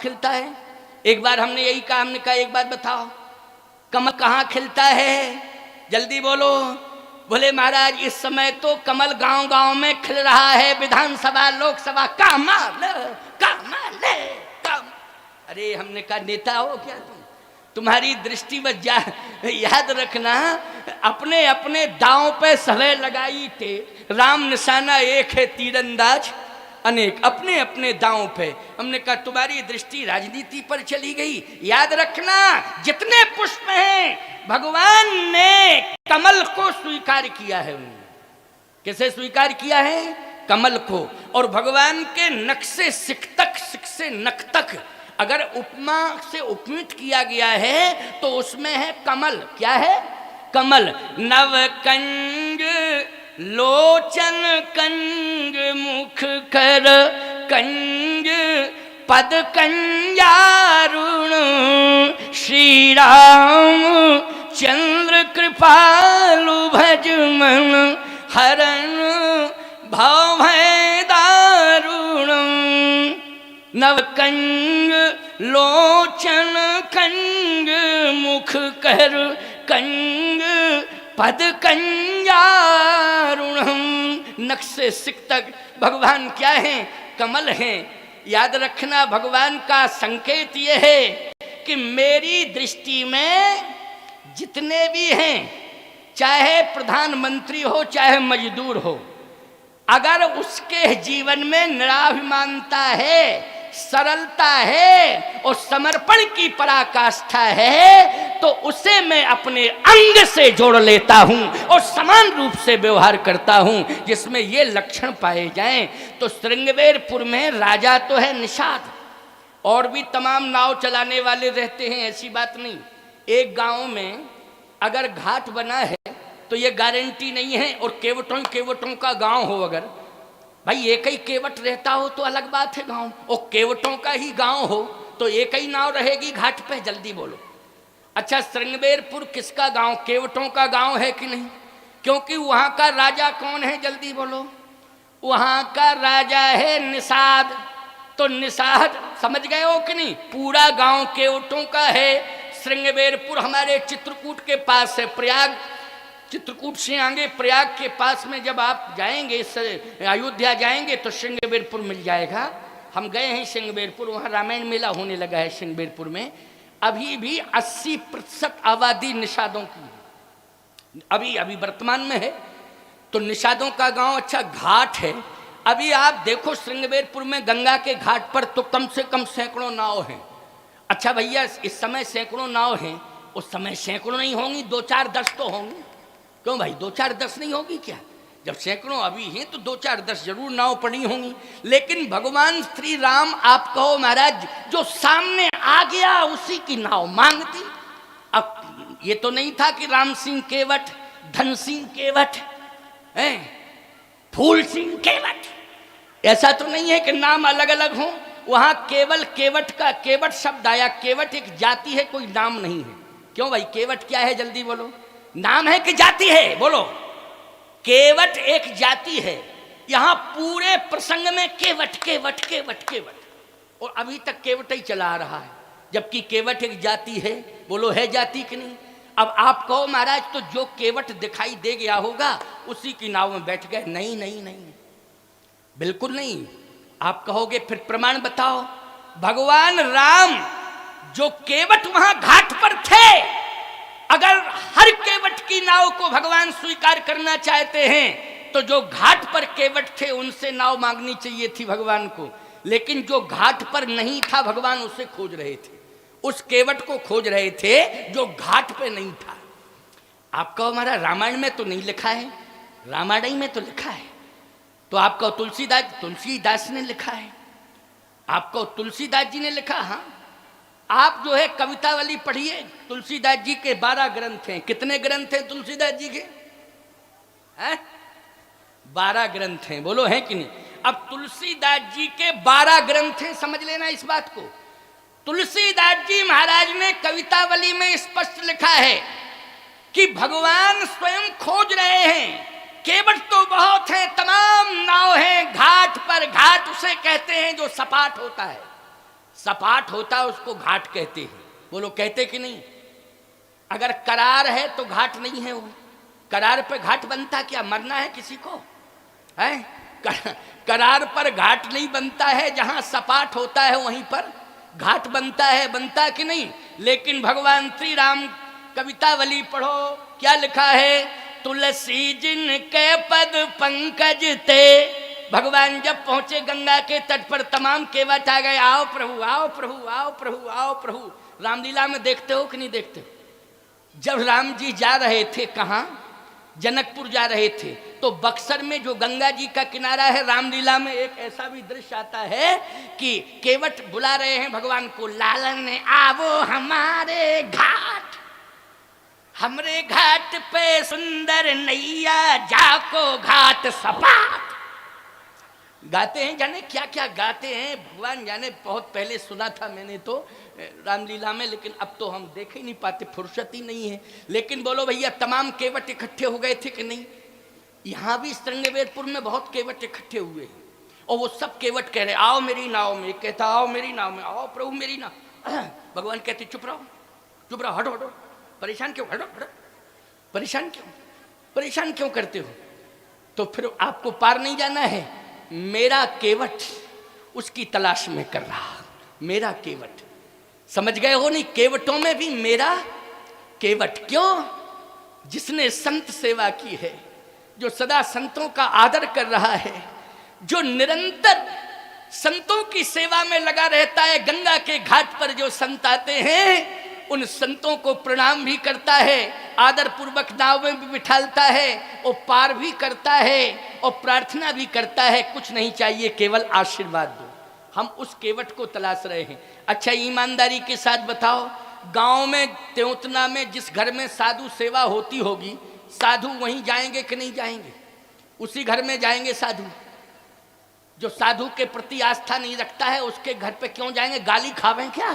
खिलता है? एक बार हमने यही कहा, हमने कहा एक बात बताओ, कमल कहाँ खिलता है? जल्दी बोलो। बोले महाराज इस समय तो कमल गांव गांव में खिल रहा है, विधानसभा लोकसभा कमल कमल कमल। अरे हमने कहा नेता हो क्या तुम? तुम्हारी दृष्टि में याद रखना, अपने अपने दांव पे सभे लगाई थे, राम निशाना एक है, तीरंदाज अनेक, अपने अपने दांव पे। हमने कहा तुम्हारी दृष्टि राजनीति पर चली गई। याद रखना जितने पुष्प हैं भगवान ने कमल को स्वीकार किया है। कैसे स्वीकार किया है? कमल को। और भगवान के नख से सिक तक, सिक से नख तक अगर उपमा से उपमित किया गया है तो उसमें है कमल। क्या है? कमल। नव कंज लोचन कंज मुख कर कंज पद कंजारुण श्री राम चंद्र कृपालु भज मन हरण भव दारुण। नव कंज लोचन कंज मुख कर कंज पद कंजारुणम। नख से सिक तक भगवान क्या है? कमल हैं। याद रखना भगवान का संकेत ये है कि मेरी दृष्टि में जितने भी हैं, चाहे प्रधानमंत्री हो चाहे मजदूर हो, अगर उसके जीवन में निराभिमानता है, सरलता है और समर्पण की पराकाष्ठा है तो उसे मैं अपने अंग से जोड़ लेता हूं और समान रूप से व्यवहार करता हूं। जिसमें ये लक्षण पाए जाएं तो श्रृंगवेरपुर में राजा तो है निषाद, और भी तमाम नाव चलाने वाले रहते हैं, ऐसी बात नहीं। एक गांव में अगर घाट बना है तो ये गारंटी नहीं है, और केवटों केवटों का गांव हो, अगर भाई एक ही केवट रहता हो तो अलग बात है गांव, और केवटों का ही गांव हो तो एक ही नाव रहेगी घाट पे। जल्दी बोलो। अच्छा श्रृंगवेरपुर किसका गांव? केवटों का गांव है कि नहीं? क्योंकि वहां का राजा कौन है? जल्दी बोलो। वहां का राजा है निषाद। तो निषाद समझ गए हो कि नहीं? पूरा गांव केवटों का है। श्रृंगवेरपुर हमारे चित्रकूट के पास है, प्रयाग, चित्रकूट से आगे प्रयाग के पास में जब आप जाएंगे, अयोध्या जाएंगे तो श्रृंगवेरपुर मिल जाएगा। हम गए हैं श्रृंगवेरपुर, वहाँ रामायण मेला होने लगा है श्रृंगवेरपुर में। अभी भी 80% आबादी निषादों की है, अभी अभी वर्तमान में है। तो निषादों का गांव। अच्छा घाट है। अभी आप देखो श्रृंगवेरपुर में गंगा के घाट पर तो कम से कम सैकड़ों नाव हैं। अच्छा भैया इस समय सैकड़ों नाव हैं, उस समय सैकड़ों नहीं होंगी, 2-4-10 तो होंगी। क्यों भाई 2-4-10 नहीं होगी क्या? जब सैकड़ों अभी हैं तो 2-4-10 जरूर नाव पड़ी होंगी। लेकिन भगवान श्री राम, आप कहो महाराज, जो सामने आ गया उसी की नाव मांगती। अब ये तो नहीं था कि राम सिंह केवट, धन सिंह केवट, फूल सिंह केवट, ऐसा तो नहीं है कि नाम अलग अलग हों। वहां केवल केवट का, केवट शब्द आया। केवट एक जाति है, कोई नाम नहीं है। क्यों भाई केवट क्या है? जल्दी बोलो। नाम है कि जाति है? बोलो। केवट एक जाति है। यहां पूरे प्रसंग में केवट केवट केवट केवट, और अभी तक केवट ही चला आ रहा है, जबकि केवट एक जाति है। बोलो है जाति कि नहीं? अब आप कहो महाराज तो जो केवट दिखाई दे गया होगा उसी की नाव में बैठ गए। नहीं नहीं नहीं, बिल्कुल नहीं। आप कहोगे फिर प्रमाण बताओ। भगवान राम जो केवट वहां घाट पर थे, अगर हर केवट की नाव को भगवान स्वीकार करना चाहते हैं तो जो घाट पर केवट थे उनसे नाव मांगनी चाहिए थी भगवान को। लेकिन जो घाट पर नहीं था भगवान उसे खोज रहे थे, उस केवट को खोज रहे थे जो घाट पे नहीं था। आप कहो हमारा रामायण में तो नहीं लिखा है? रामायण में तो लिखा है। तो आपको तुलसीदास ने लिखा है, आपको तुलसीदास जी ने लिखा। हाँ आप जो है कवितावली पढ़िए, तुलसीदास जी के 12 ग्रंथ हैं। कितने ग्रंथ हैं तुलसीदास जी के? 12 ग्रंथ हैं। बोलो हैं कि नहीं? अब तुलसीदास जी के 12 ग्रंथ हैं, समझ लेना इस बात को। तुलसीदास जी महाराज ने कवितावली में स्पष्ट लिखा है कि भगवान स्वयं खोज रहे हैं। केवट तो बहुत है, तमाम नाव हैं घाट पर। घाट उसे कहते हैं जो सपाट होता है, सपाट होता उसको घाट कहते हैं। बोलो कहते कि नहीं? अगर करार है तो घाट नहीं है वो। करार पे घाट बनता क्या? मरना है किसी को है? करार पर घाट नहीं बनता है, जहां सपाट होता है वहीं पर घाट बनता है। बनता कि नहीं? लेकिन भगवान श्री राम कवितावली पढ़ो, क्या लिखा है? तुलसी जिन के पद पंकज ते। भगवान जब पहुंचे गंगा के तट पर तमाम केवट आ गए, आओ प्रभु, आओ प्रभु, आओ प्रभु, आओ प्रभु। रामलीला में देखते हो कि नहीं देखते? जब राम जी जा रहे थे, कहाँ? जनकपुर जा रहे थे, तो बक्सर में जो गंगा जी का किनारा है, रामलीला में एक ऐसा भी दृश्य आता है कि केवट बुला रहे हैं भगवान को, लालन आवो हमारे घाट, हमरे घाट पे सुंदर नैया जाको घाट सपाट। गाते हैं, जाने क्या क्या गाते हैं भगवान जाने। बहुत पहले सुना था मैंने तो रामलीला में, लेकिन अब तो हम देख ही नहीं पाते, फुर्सत ही नहीं है। लेकिन बोलो भैया, तमाम केवट इकट्ठे हो गए थे कि नहीं? यहाँ भी श्रृंगवेरपुर में बहुत केवट इकट्ठे हुए हैं, और वो सब केवट कह रहे आओ मेरी नाव में। कहता आओ मेरी नाव में, आओ प्रभु मेरी नाव। भगवान कहते चुप रहो, चुप रहो, हटो हटो, परेशान क्यों, हटो हटो, परेशान क्यों, परेशान क्यों करते हो? तो फिर आपको पार नहीं जाना है, मेरा केवट उसकी तलाश में कर रहा। मेरा केवट, समझ गए हो नहीं? केवटों में भी मेरा केवट। क्यों? जिसने संत सेवा की है, जो सदा संतों का आदर कर रहा है, जो निरंतर संतों की सेवा में लगा रहता है। गंगा के घाट पर जो संत आते हैं, उन संतों को प्रणाम भी करता है, आदर पूर्वक नाव में भी बिठालता है, और पार भी करता है, और प्रार्थना भी करता है। कुछ नहीं चाहिए, केवल आशीर्वाद दो। हम उस केवट को तलाश रहे हैं। अच्छा, ईमानदारी के साथ बताओ, गांव में त्योतना में जिस घर में साधु सेवा होती होगी, साधु वहीं जाएंगे कि नहीं जाएंगे? उसी घर में जाएंगे साधु। जो साधु के प्रति आस्था नहीं रखता है, उसके घर पे क्यों जाएंगे? गाली खावें क्या?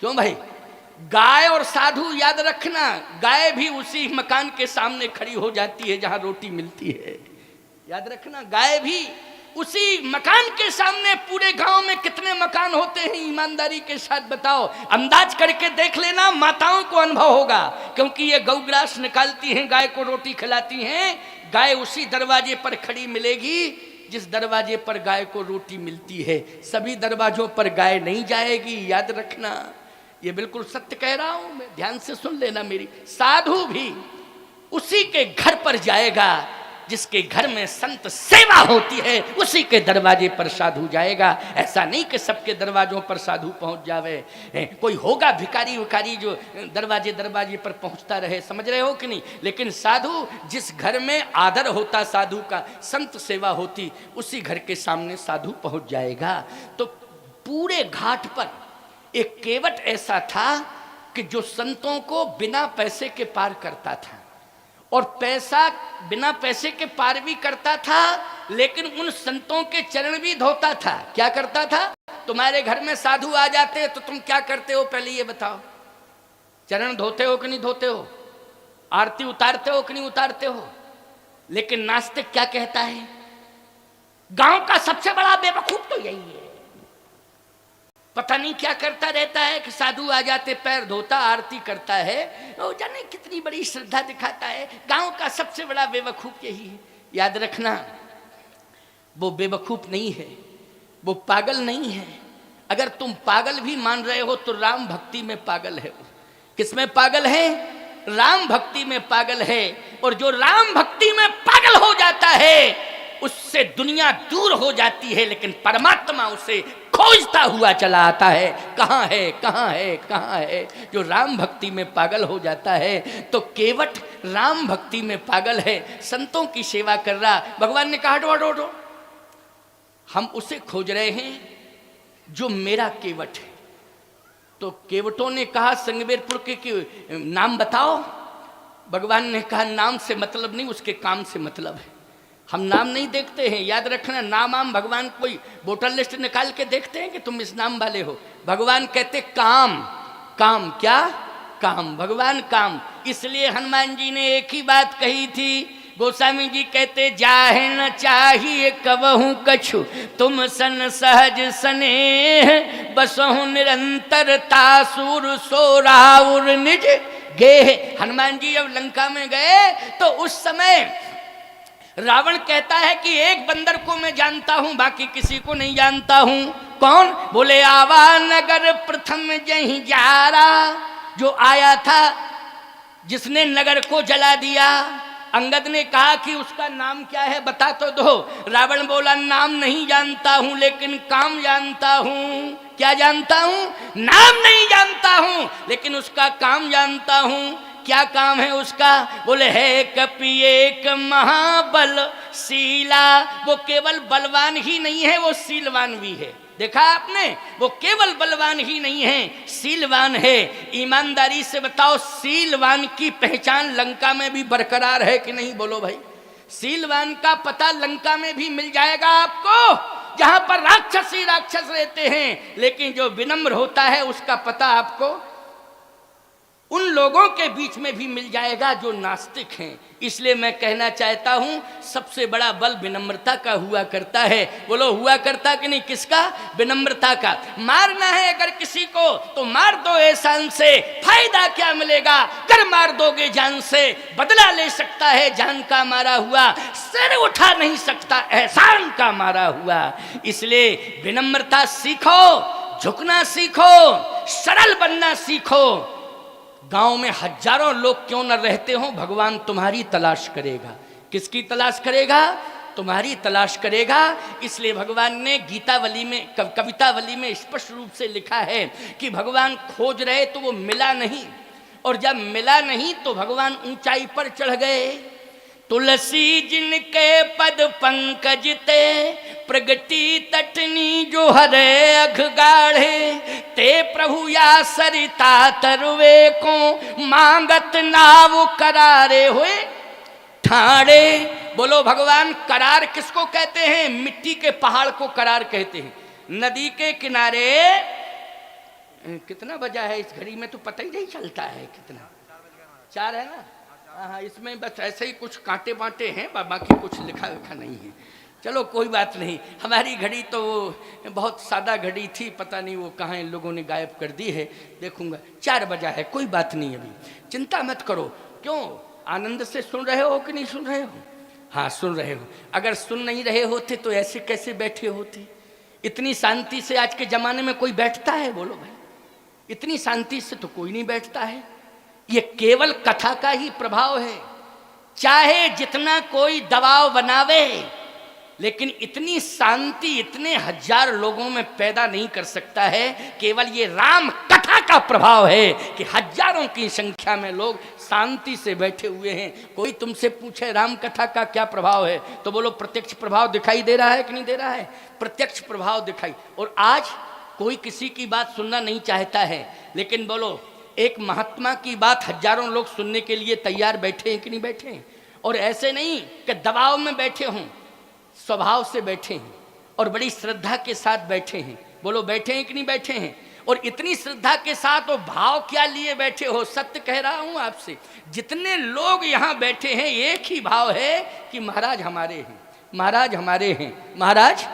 क्यों भाई? गाय और साधु, याद रखना, गाय भी उसी मकान के सामने खड़ी हो जाती है जहां रोटी मिलती है। याद रखना, गाय भी उसी मकान के सामने। पूरे गांव में कितने मकान होते हैं? ईमानदारी के साथ बताओ, अंदाज करके देख लेना, माताओं को अनुभव होगा, क्योंकि ये गौग्रास निकालती हैं, गाय को रोटी खिलाती हैं। गाय उसी दरवाजे पर खड़ी मिलेगी जिस दरवाजे पर गाय को रोटी मिलती है। सभी दरवाजों पर गाय नहीं जाएगी, याद रखना। ये बिल्कुल सत्य कह रहा हूं मैं, ध्यान से सुन लेना मेरी। साधु भी उसी के घर पर जाएगा जिसके घर में संत सेवा होती है, उसी के दरवाजे पर साधु जाएगा। ऐसा नहीं कि सबके दरवाजों पर साधु पहुंच जावे। कोई होगा भिखारी विखारी जो दरवाजे दरवाजे पर पहुंचता रहे, समझ रहे हो कि नहीं? लेकिन साधु, जिस घर में आदर होता साधु का, संत सेवा होती, उसी घर के सामने साधु पहुंच जाएगा। तो पूरे घाट पर एक केवट ऐसा था कि जो संतों को बिना पैसे के पार करता था, और पैसा बिना पैसे के पार भी करता था, लेकिन उन संतों के चरण भी धोता था। क्या करता था? तुम्हारे घर में साधु आ जाते तो तुम क्या करते हो? पहले ये बताओ, चरण धोते हो कि नहीं धोते हो? आरती उतारते हो कि नहीं उतारते हो? लेकिन नास्तिक क्या कहता है? गांव का सबसे बड़ा बेवकूफ तो यही है, पता नहीं क्या करता रहता है कि साधु आ जाते पैर धोता, आरती करता है, वो जाने कितनी बड़ी श्रद्धा दिखाता है। गांव का सबसे बड़ा बेवकूफ यही है। याद रखना, वो बेवकूफ नहीं है, वो पागल नहीं है। अगर तुम पागल भी मान रहे हो तो राम भक्ति में पागल है। किसमें पागल है? राम भक्ति में पागल है। और जो राम भक्ति में पागल हो जाता है, उससे दुनिया दूर हो जाती है, लेकिन परमात्मा उसे खोजता हुआ चला आता है। कहाँ है, कहाँ है, कहाँ है? जो राम भक्ति में पागल हो जाता है, तो केवट राम भक्ति में पागल है, संतों की सेवा कर रहा। भगवान ने कहा हटो हटो हटो, हम उसे खोज रहे हैं जो मेरा केवट है। तो केवटों ने कहा श्रृंगवेरपुर के नाम बताओ। भगवान ने कहा नाम से मतलब नहीं, उसके काम से मतलब है। हम नाम नहीं देखते हैं, याद रखना। नाम आम भगवान कोई वोटर लिस्ट निकाल के देखते हैं कि तुम इस नाम वाले हो? भगवान कहते काम। काम क्या? काम। भगवान काम। इसलिए हनुमान जी ने एक ही बात कही थी, गोस्वामी जी कहते जाहे न चाहिए कबहू कछु तुम सन सहज स्नेह बसहु निरंतर तासुर सोराउर निज गेह। हनुमान जी जब लंका में गए तो उस समय रावण कहता है कि एक बंदर को मैं जानता हूं, बाकी किसी को नहीं जानता हूं। कौन? बोले आवा नगर प्रथम जहीं जारा, जो आया था जिसने नगर को जला दिया। अंगद ने कहा कि उसका नाम क्या है, बता तो दो। रावण बोला नाम नहीं जानता हूं लेकिन काम जानता हूं। क्या जानता हूं? नाम नहीं जानता हूं लेकिन उसका काम जानता हूं। क्या काम है उसका? बोले है कपि एक महाबल शीला। वो केवल बलवान ही नहीं है, वो शीलवान भी है। देखा आपने, वो केवल बलवान ही नहीं है, शीलवान है। ईमानदारी से बताओ, शीलवान की पहचान लंका में भी बरकरार है कि नहीं? बोलो भाई। शीलवान का पता लंका में भी मिल जाएगा आपको, जहां पर राक्षस ही राक्षस रहते हैं। लेकिन जो विनम्र होता है उसका पता आपको उन लोगों के बीच में भी मिल जाएगा जो नास्तिक हैं। इसलिए मैं कहना चाहता हूं, सबसे बड़ा बल विनम्रता का हुआ करता है। बोलो हुआ करता कि नहीं? किसका? विनम्रता का। मारना है अगर किसी को तो मार दो एहसान से, फायदा क्या मिलेगा? कर मार दोगे जान से, बदला ले सकता है जान का मारा हुआ, सिर उठा नहीं सकता एहसान का मारा हुआ। इसलिए विनम्रता सीखो, झुकना सीखो, सरल बनना सीखो। गांव में हजारों लोग क्यों न रहते हो, भगवान तुम्हारी तलाश करेगा। किसकी तलाश करेगा? तुम्हारी तलाश करेगा। इसलिए भगवान ने गीतावली में, कवितावली में स्पष्ट रूप से लिखा है कि भगवान खोज रहे तो वो मिला नहीं, और जब मिला नहीं तो भगवान ऊंचाई पर चढ़ गए। तुलसी जिनके पद पंकज ते प्रगति तटनी जो हरे अघ गाढ़े, ते प्रभु या सरिता तरवे को मांगत नाव करारे हुए ठाणे। बोलो भगवान करार किसको कहते हैं? मिट्टी के पहाड़ को करार कहते हैं। नदी के किनारे कितना बजा है इस घड़ी में तो पता ही नहीं चलता है कितना। 4 है ना? हाँ, इसमें बस ऐसे ही कुछ कांटे बांटे हैं, बाकी कुछ लिखा लिखा नहीं है। चलो कोई बात नहीं। हमारी घड़ी तो बहुत सादा घड़ी थी, पता नहीं वो कहाँ इन लोगों ने गायब कर दी है, देखूंगा। 4 बजा है, कोई बात नहीं, अभी चिंता मत करो। क्यों? आनंद से सुन रहे हो कि नहीं सुन रहे हो? हाँ सुन रहे हो। अगर सुन नहीं रहे होते तो ऐसे कैसे बैठे होते? इतनी शांति से आज के जमाने में कोई बैठता है? बोलो भाई, इतनी शांति से तो कोई नहीं बैठता है। ये केवल कथा का ही प्रभाव है। चाहे जितना कोई दबाव बनावे, लेकिन इतनी शांति इतने हजार लोगों में पैदा नहीं कर सकता है। केवल ये राम कथा का प्रभाव है कि हजारों की संख्या में लोग शांति से बैठे हुए हैं। कोई तुमसे पूछे राम कथा का क्या प्रभाव है तो बोलो प्रत्यक्ष प्रभाव दिखाई दे रहा है कि नहीं दे रहा है? प्रत्यक्ष प्रभाव दिखाई। और आज कोई किसी की बात सुनना नहीं चाहता है, लेकिन बोलो एक महात्मा की बात हजारों लोग सुनने के लिए तैयार बैठे हैं कि नहीं बैठे हैं? और ऐसे नहीं कि दबाव में बैठे हों, स्वभाव से बैठे हैं और बड़ी श्रद्धा के साथ बैठे हैं। बोलो बैठे हैं कि नहीं बैठे हैं? और इतनी श्रद्धा के साथ वो भाव क्या लिए बैठे हो? सत्य कह रहा हूं आपसे, जितने लोग यहाँ बैठे हैं एक ही भाव है कि महाराज हमारे हैं, महाराज हमारे हैं, महाराज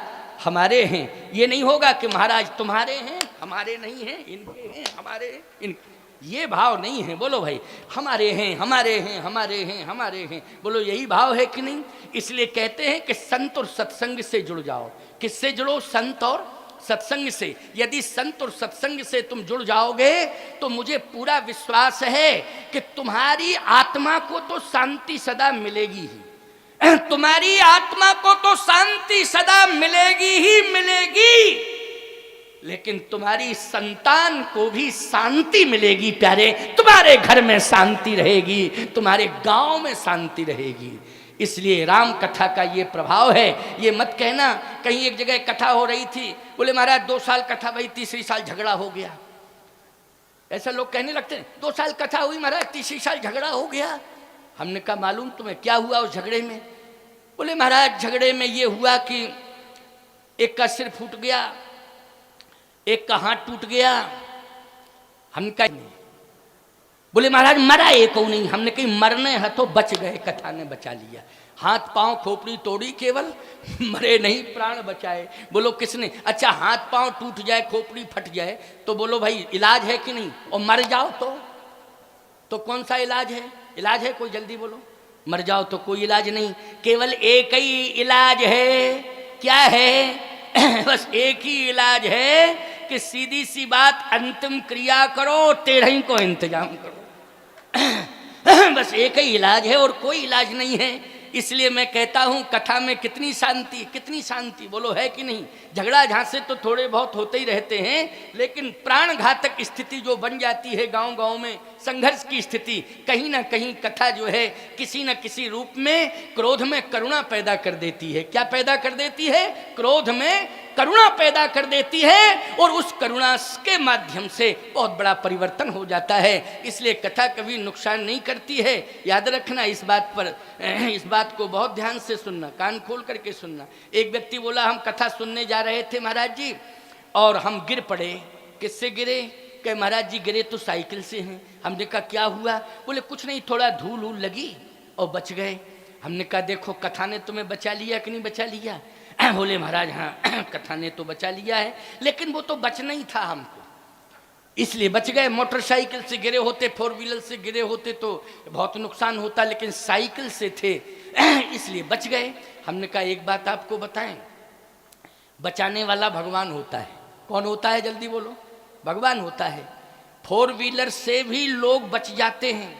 हमारे हैं। ये नहीं होगा कि महाराज तुम्हारे हैं हमारे नहीं हैं, इनके हैं हमारे हैं, इनके, ये भाव नहीं है। बोलो भाई हमारे हैं हमारे हैं हमारे हैं हमारे हैं। बोलो यही भाव है कि नहीं? इसलिए कहते हैं कि संत और सत्संग से जुड़ जाओ। किससे जुड़ो? संत और सत्संग से। यदि संत और सत्संग से तुम जुड़ जाओगे तो मुझे पूरा विश्वास है कि तुम्हारी आत्मा को तो शांति सदा मिलेगी ही। तुम्हारी आत्मा को तो शांति सदा मिलेगी ही मिलेगी, लेकिन तुम्हारी संतान को भी शांति मिलेगी प्यारे। तुम्हारे घर में शांति रहेगी, तुम्हारे गांव में शांति रहेगी। इसलिए राम कथा का ये प्रभाव है। ये मत कहना, कहीं एक जगह कथा हो रही थी, बोले महाराज 2 साल कथा भाई, तीसरी साल झगड़ा हो गया। ऐसा लोग कहने लगते हैं, 2 साल कथा हुई महाराज, तीसरी साल झगड़ा हो गया। हमने कहा मालूम तुम्हें क्या हुआ उस झगड़े में? बोले महाराज झगड़े में ये हुआ कि एक का सिर फूट गया, एक का हाथ टूट गया। हम कहा बोले महाराज मरा एक को नहीं। हमने कही मरने है तो बच गए, कथा ने बचा लिया। हाथ पांव खोपड़ी तोड़ी केवल, मरे नहीं प्राण बचाए। बोलो किसने? अच्छा हाथ पांव टूट जाए, खोपड़ी फट जाए तो बोलो भाई इलाज है कि नहीं? और मर जाओ तो कौन सा इलाज है? इलाज है कोई? जल्दी बोलो। मर जाओ तो कोई इलाज नहीं, केवल एक ही इलाज है। क्या है? बस एक ही इलाज है कि सीधी सी बात, अंतिम क्रिया करो, टेढ़ई को इंतजाम करो। बस एक ही इलाज है और कोई इलाज नहीं है। इसलिए मैं कहता हूं कथा में कितनी शांति, कितनी शांति, बोलो है कि नहीं? झगड़ा झांसे तो थोड़े बहुत होते ही रहते हैं, लेकिन प्राण घातक स्थिति जो बन जाती है गांव गांव में, संघर्ष की स्थिति, कहीं ना कहीं कथा जो है किसी न किसी रूप में क्रोध में करुणा पैदा कर देती है। क्या पैदा कर देती है? क्रोध में करुणा पैदा कर देती है, और उस करुणा के माध्यम से बहुत बड़ा परिवर्तन हो जाता है। इसलिए कथा कभी नुकसान नहीं करती है, याद रखना इस बात पर। इस बात को बहुत ध्यान से सुनना, कान खोल करके सुनना। एक व्यक्ति बोला हम कथा सुनने जा रहे थे महाराज जी, और हम गिर पड़े। किससे गिरे? कहे महाराज जी गिरे तो साइकिल से हैं। हमने कहा क्या हुआ? बोले कुछ नहीं, थोड़ा धूल उल लगी और बच गए। हमने कहा देखो कथा ने तुम्हें बचा लिया कि नहीं बचा लिया? बोले महाराज हाँ कथा ने तो बचा लिया है, लेकिन वो तो बचना ही था हमको, इसलिए बच गए। मोटरसाइकिल से गिरे होते, फोर व्हीलर से गिरे होते तो बहुत नुकसान होता, लेकिन साइकिल से थे इसलिए बच गए। हमने कहा एक बात आपको बताएं, बचाने वाला भगवान होता है। कौन होता है? जल्दी बोलो। भगवान होता है। फोर व्हीलर से भी लोग बच जाते हैं।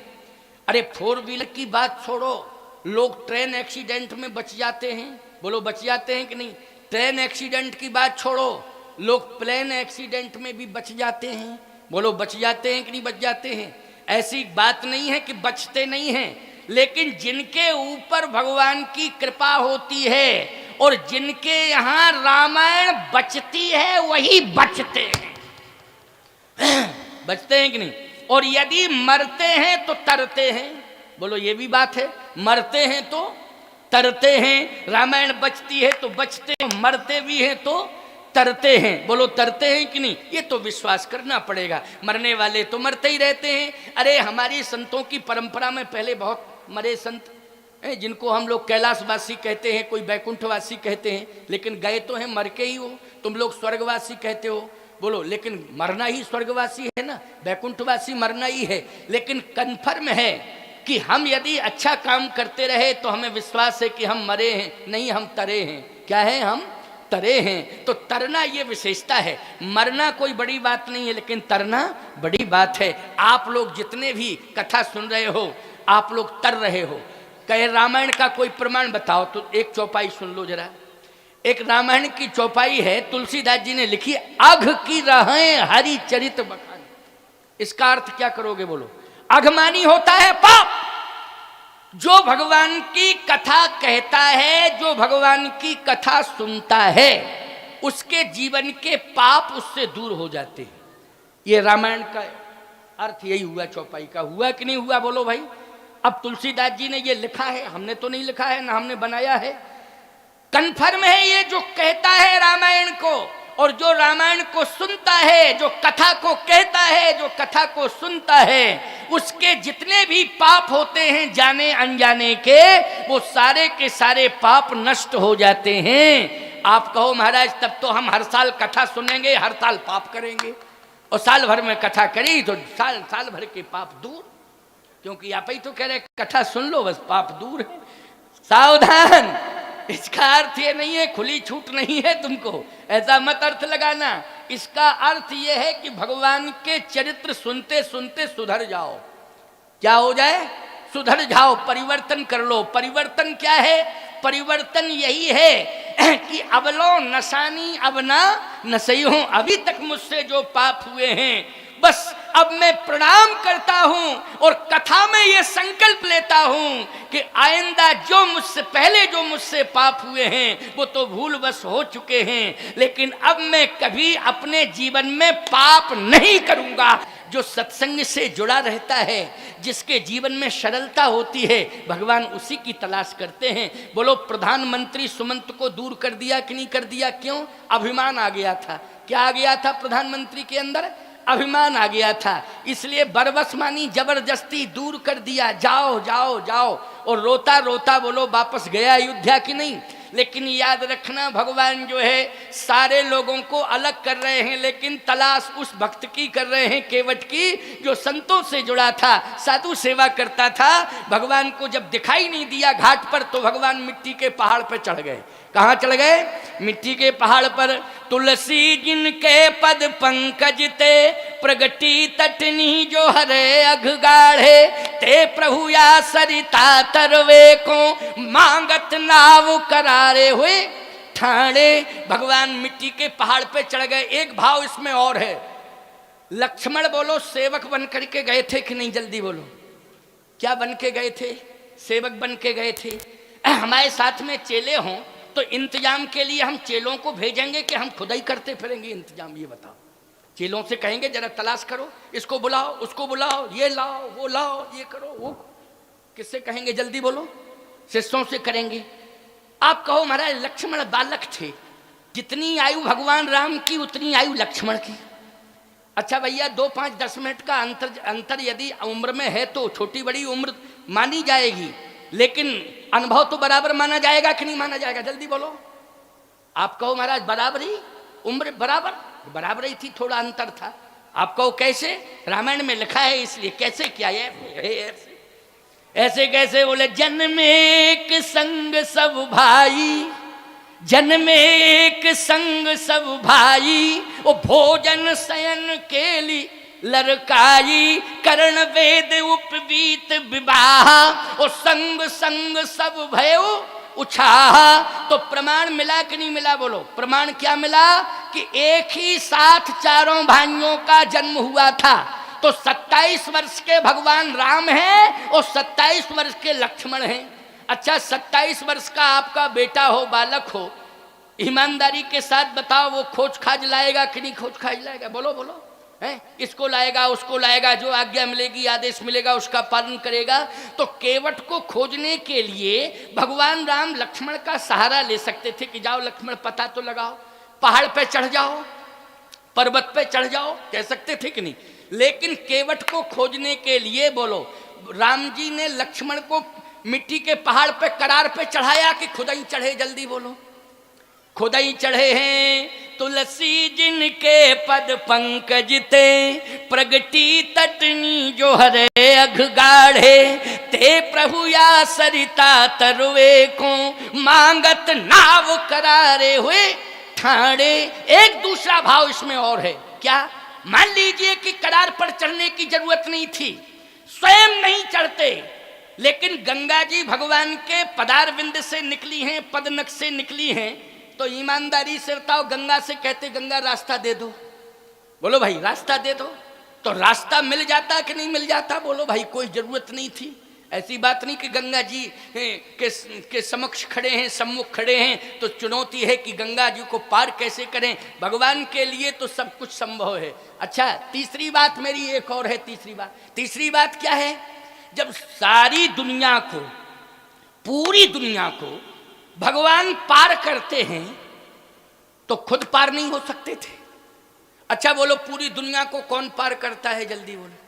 अरे फोर व्हीलर की बात छोड़ो, लोग ट्रेन एक्सीडेंट में बच जाते हैं। बोलो बच जाते हैं कि नहीं? ट्रेन एक्सीडेंट की बात छोड़ो, लोग प्लेन एक्सीडेंट में भी बच जाते हैं। बोलो बच जाते हैं कि नहीं बच जाते हैं? ऐसी बात नहीं है कि बचते नहीं हैं, लेकिन जिनके ऊपर भगवान की कृपा होती है और जिनके यहाँ रामायण बचती है वही बचते हैं। बचते हैं कि नहीं? और यदि मरते हैं तो तरते हैं। बोलो ये भी बात है, मरते हैं तो तरते हैं। रामायण बचती है तो बचते हैं, मरते भी हैं तो तरते हैं। बोलो तरते हैं कि नहीं? ये तो विश्वास करना पड़ेगा। मरने वाले तो मरते ही रहते हैं। अरे हमारी संतों की परंपरा में पहले बहुत मरे संत हैं, जिनको हम लोग कैलाशवासी कहते हैं, कोई बैकुंठवासी कहते हैं, लेकिन गए तो हैं, मर के ही हो। तुम लोग स्वर्गवासी कहते हो, बोलो लेकिन मरना ही स्वर्गवासी है ना, बैकुंठवासी मरना ही है। लेकिन कन्फर्म है कि हम यदि अच्छा काम करते रहे तो हमें विश्वास है कि हम मरे हैं नहीं, हम तरे हैं। क्या है? हम तरे हैं। तो तरना ये विशेषता है। मरना कोई बड़ी बात नहीं है, लेकिन तरना बड़ी बात है। आप लोग जितने भी कथा सुन रहे हो, आप लोग तर रहे हो। कहे रामायण का कोई प्रमाण बताओ, तो एक चौपाई सुन लो जरा। एक रामायण की चौपाई है, तुलसीदास जी ने लिखी, अघ की रहें हरि चरित बखान। इसका अर्थ क्या करोगे? बोलो। अघमानी होता है पाप। जो भगवान की कथा कहता है, जो भगवान की कथा सुनता है, उसके जीवन के पाप उससे दूर हो जाते हैं। ये रामायण का अर्थ यही हुआ, चौपाई का। हुआ कि नहीं हुआ? बोलो भाई। अब तुलसीदास जी ने ये लिखा है, हमने तो नहीं लिखा है, ना हमने बनाया है। कन्फर्म है ये जो कहता है रामायण को, और जो रामायण को सुनता है, जो कथा को कहता है, जो कथा को सुनता है, उसके जितने भी पाप होते हैं जाने अनजाने के, वो सारे के सारे पाप नष्ट हो जाते हैं। आप कहो महाराज तब तो हम हर साल कथा सुनेंगे, हर साल पाप करेंगे, और साल भर में कथा करी तो साल भर के पाप दूर। क्योंकि आप ही तो कह रहे कथा सुन लो बस पाप दूर है। सावधान, इसका अर्थ ये नहीं है, खुली छूट नहीं है तुमको, ऐसा मत अर्थ लगाना। इसका अर्थ ये है कि भगवान के चरित्र सुनते सुनते सुधर जाओ। क्या हो जाए? सुधर जाओ, परिवर्तन कर लो। परिवर्तन क्या है? परिवर्तन यही है कि अब लो नशानी अब ना नसई हूं। अभी तक मुझसे जो पाप हुए हैं, बस अब मैं प्रणाम करता हूं और कथा में ये संकल्प लेता हूं कि आइंदा जो मुझसे पहले जो मुझसे पाप हुए हैं वो तो भूलवश हो चुके हैं, लेकिन अब मैं कभी अपने जीवन में पाप नहीं करूंगा। जो सत्संग से जुड़ा रहता है, जिसके जीवन में सरलता होती है, भगवान उसी की तलाश करते हैं। बोलो प्रधानमंत्री सुमंत को दूर कर दिया कि नहीं कर दिया? क्यों? अभिमान आ गया था। क्या आ गया था प्रधानमंत्री के अंदर? अभिमान आ गया था, इसलिए बरबस मानी जबरदस्ती दूर कर दिया, जाओ जाओ जाओ। और रोता रोता बोलो वापस गया अयोध्या की नहीं। लेकिन याद रखना भगवान जो है सारे लोगों को अलग कर रहे हैं, लेकिन तलाश उस भक्त की कर रहे हैं केवट की जो संतों से जुड़ा था, साधु सेवा करता था। भगवान को जब दिखाई नहीं दिया घाट पर तो भगवान मिट्टी के पहाड़ पर चढ़ गए। कहाँ चढ़ गए? मिट्टी के पहाड़ पर। तुलसी जिनके पद पंकज ते प्रगटी तटनी जो हरे अघगाढ़े ते प्रभु या सरिता तरवे को मांगत नाव करारे हुए ठाणे। भगवान मिट्टी के पहाड़ पे चढ़ गए। एक भाव इसमें और है, लक्ष्मण बोलो सेवक बन करके गए थे कि नहीं? जल्दी बोलो, क्या बन के गए थे? सेवक बन के गए थे। हमारे साथ में चेले हों तो इंतजाम के लिए हम चेलों को भेजेंगे कि हम खुद ही करते फिरेंगे इंतजाम? ये बताओ। चेलों से कहेंगे जरा तलाश करो, इसको बुलाओ, उसको बुलाओ, ये लाओ, वो लाओ, ये करो, वो। किससे कहेंगे? जल्दी बोलो। शिष्यों से करेंगे। आप कहो महाराज लक्ष्मण बालक थे, जितनी आयु भगवान राम की उतनी आयु लक्ष्मण की। अच्छा भैया 2, 5, 10 मिनट का अंतर यदि उम्र में है तो छोटी बड़ी उम्र मानी जाएगी, लेकिन अनुभव तो बराबर माना जाएगा कि नहीं माना जाएगा? जल्दी बोलो। आप कहो महाराज बराबरी, उम्र बराबर ही थी, थोड़ा अंतर था। आप कहो कैसे? रामायण में लिखा है इसलिए। कैसे? क्या है? ऐसे कैसे? बोले जन्म एक संग सब भाई, जन्म एक संग सब भाई, वो भोजन शयन केली लरकाई, कर्ण वेद उपवीत विवाह, और संग संग सब भयो उछाह। तो प्रमाण मिला कि नहीं मिला? बोलो प्रमाण क्या मिला? कि एक ही साथ चारों भाइयों का जन्म हुआ था। तो 27 वर्ष के भगवान राम हैं और 27 वर्ष के लक्ष्मण हैं। अच्छा 27 वर्ष का आपका बेटा हो, बालक हो, ईमानदारी के साथ बताओ वो खोज खाज लाएगा कि नहीं खोज खाज लाएगा? बोलो बोलो। है इसको लाएगा, उसको लाएगा, जो आज्ञा मिलेगी, आदेश मिलेगा उसका पालन करेगा। तो केवट को खोजने के लिए भगवान राम लक्ष्मण का सहारा ले सकते थे कि जाओ लक्ष्मण पता तो लगाओ, पहाड़ पे चढ़ जाओ, पर्वत पे चढ़ जाओ, कह सकते थे कि नहीं? लेकिन केवट को खोजने के लिए बोलो राम जी ने लक्ष्मण को मिट्टी के पहाड़ पे करार पे चढ़ाया कि खुद ही चढ़े? जल्दी बोलो। खुद ही चढ़े हैं। तुलसी जिनके पद पंकज ते प्रगटी तटनी जो हरे अघगाढ़े ते प्रभु या सरिता तरवे को मांगत नाव करारे हुए ठाणे। एक दूसरा भाव इसमें और है। क्या? मान लीजिए कि करार पर चढ़ने की जरूरत नहीं थी, स्वयं नहीं चढ़ते, लेकिन गंगा जी भगवान के पदारविंद से निकली हैं, पदनख से निकली हैं, तो ईमानदारी से बताओ गंगा से कहते गंगा रास्ता दे दो? बोलो भाई रास्ता दे दो, तो रास्ता मिल जाता कि नहीं मिल जाता? बोलो भाई कोई जरूरत नहीं थी। ऐसी बात नहीं कि गंगा जी के समक्ष खड़े हैं, सम्मुख खड़े हैं, तो चुनौती है कि गंगा जी को पार कैसे करें। भगवान के लिए तो सब कुछ संभव है। अच्छा तीसरी बात मेरी एक और है। तीसरी बात क्या है? जब सारी दुनिया को, पूरी दुनिया को भगवान पार करते हैं तो खुद पार नहीं हो सकते थे? अच्छा बोलो पूरी दुनिया को कौन पार करता है? जल्दी बोलो।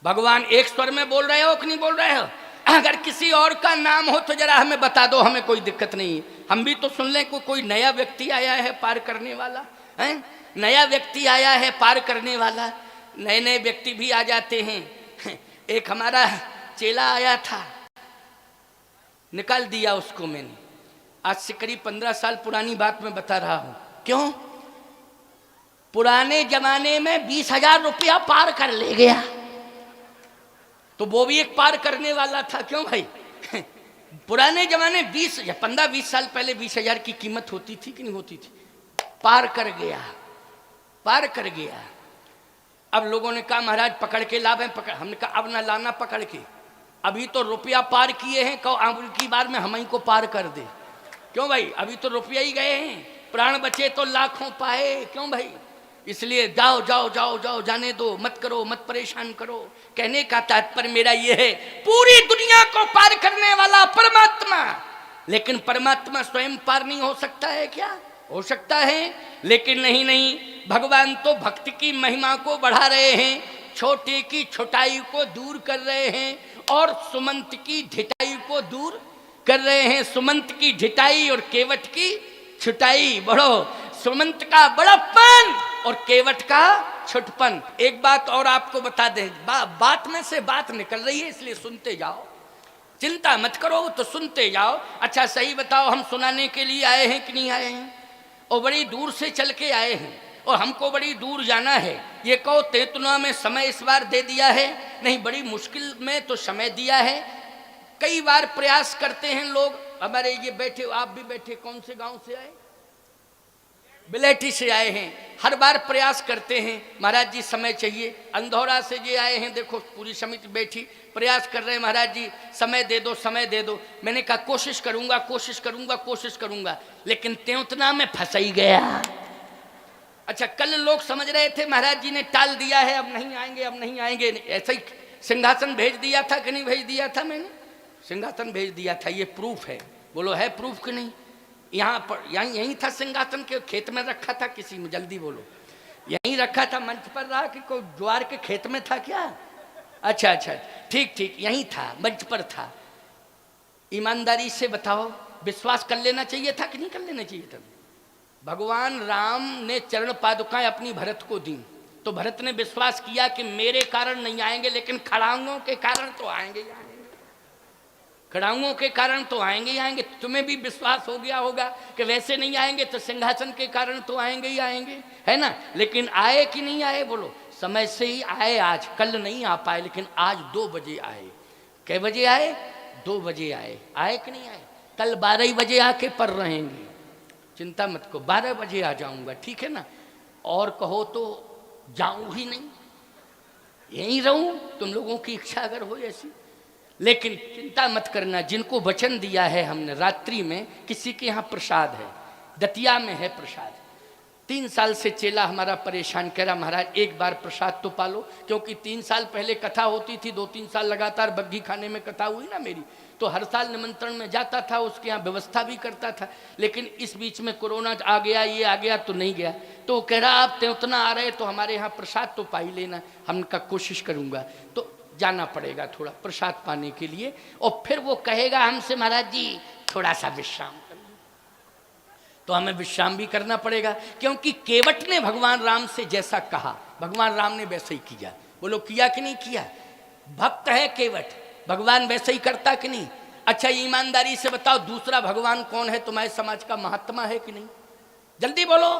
भगवान एक स्वर में बोल रहे हो कि नहीं बोल रहे हो? अगर किसी और का नाम हो तो जरा हमें बता दो, हमें कोई दिक्कत नहीं है। हम भी तो सुन लें कोई नया व्यक्ति आया है पार करने वाला है। नया व्यक्ति आया है पार करने वाला। नए नए व्यक्ति भी आ जाते हैं। एक हमारा चेला आया था, निकाल दिया उसको मैंने। आज से करीब 15 साल पुरानी बात मैं बता रहा हूं। क्यों? पुराने जमाने में 20,000 रुपया पार कर ले गया, तो वो भी एक पार करने वाला था। क्यों भाई? पुराने जमाने 15-20 साल पहले 20,000 की कीमत होती थी कि नहीं होती थी? पार कर गया, पार कर गया। अब लोगों ने कहा महाराज पकड़ के लाभ है, पकड़। हमने कहा अब ना लाना पकड़ के, अभी तो रुपया पार किए हैं, कहो अब की बार में हम ही को पार कर दे। क्यों भाई? अभी तो रुपया ही गए हैं, प्राण बचे तो लाखों पाए। क्यों भाई? इसलिए जाओ जाओ जाओ जाओ, जाने दो, मत करो, मत परेशान करो। कहने का तात्पर्य मेरा ये है, पूरी दुनिया को पार करने वाला परमात्मा, लेकिन परमात्मा स्वयं पार नहीं हो सकता है क्या? हो सकता है, लेकिन नहीं। भगवान तो भक्ति की महिमा को बढ़ा रहे हैं, छोटे की छोटाई को दूर कर रहे हैं और सुमंत की ढिठाई को दूर कर रहे हैं। सुमंत की ढिठाई और केवट की छुटाई बढ़ो, सुमंत का बड़प्पन और केवट का छुटपन। एक बात और आपको बता दें, बात में से बात निकल रही है इसलिए सुनते जाओ, चिंता मत करो तो सुनते जाओ। अच्छा सही बताओ, हम सुनाने के लिए आए हैं कि नहीं आए हैं? और बड़ी दूर से चल के आए हैं और हमको बड़ी दूर जाना है। ये कहो तेतुना में समय इस बार दे दिया है, नहीं बड़ी मुश्किल में तो समय दिया है। कई बार प्रयास करते हैं लोग, हमारे ये बैठे, आप भी बैठे, कौन से गांव से आए? बिलेठी से आए हैं। हर बार प्रयास करते हैं महाराज जी समय चाहिए। अंधौरा से जे आए हैं, देखो पूरी समिति बैठी प्रयास कर रहे हैं, महाराज जी समय दे दो, समय दे दो। मैंने कहा कोशिश करूंगा, कोशिश करूंगा, कोशिश करूंगा, लेकिन तेउतना में फंस ही गया। अच्छा कल लोग समझ रहे थे महाराज जी ने टाल दिया है, अब नहीं आएंगे, अब नहीं आएंगे। ऐसा ही सिंहासन भेज दिया था कि नहीं भेज दिया था? मैंने सिंहासन भेज दिया था, ये प्रूफ है। बोलो है प्रूफ कि नहीं? यहाँ पर यहीं था सिंहासन, के खेत में रखा था किसी में? जल्दी बोलो। यहीं रखा था, मंच पर रहा कि कोई ज्वार के खेत में था क्या? अच्छा अच्छा ठीक ठीक, यहीं था, मंच पर था। ईमानदारी से बताओ, विश्वास कर लेना चाहिए था कि नहीं कर लेना चाहिए था? भगवान राम ने चरण पादुकाएं अपनी भरत को दी, तो भरत ने विश्वास किया कि मेरे कारण नहीं आएंगे, लेकिन खड़ाऊंगों के कारण तो आएंगे ही आएंगे, खड़ाऊंगों के कारण तो आएंगे ही आएंगे। तुम्हें भी विश्वास हो गया होगा कि वैसे नहीं आएंगे तो सिंहासन के कारण तो आएंगे ही आएंगे, है ना? लेकिन आए कि नहीं आए? बोलो। समय से ही आए, आज कल नहीं आ पाए, लेकिन आज 2 बजे आए। कै बजे आए? 2 बजे आए। आए कि नहीं आए? कल 12 बजे आके पर रहेंगे, चिंता मत करो, 12 बजे आ जाऊंगा, ठीक है ना? और कहो तो जाऊं ही नहीं, यहीं रहूं, तुम लोगों की इच्छा अगर हो ऐसी। लेकिन चिंता मत करना, जिनको वचन दिया है हमने, रात्रि में किसी के यहाँ प्रसाद है, दतिया में है प्रसाद। 3 साल से चेला हमारा परेशान, कह रहा महाराज एक बार प्रसाद तो पालो, क्योंकि 3 साल पहले कथा होती थी, 2-3 साल लगातार बग्घी खाने में कथा हुई ना मेरी, तो हर साल निमंत्रण में जाता था, उसके यहाँ व्यवस्था भी करता था। लेकिन इस बीच में कोरोना आ गया, ये आ गया तो नहीं गया। तो वो कह रहा आप तेउतना आ रहे तो हमारे यहाँ प्रसाद तो पा ही लेना। हमने कहा कोशिश करूँगा, तो जाना पड़ेगा थोड़ा प्रसाद पाने के लिए। और फिर वो कहेगा हमसे महाराज जी थोड़ा सा विश्राम कर लो, तो हमें विश्राम भी करना पड़ेगा, क्योंकि केवट ने भगवान राम से जैसा कहा भगवान राम ने वैसे ही किया। बोलो किया कि नहीं किया? भक्त है केवट, भगवान वैसे ही करता कि नहीं? अच्छा ईमानदारी से बताओ दूसरा भगवान कौन है तुम्हारे समाज का? महात्मा है कि नहीं? जल्दी बोलो।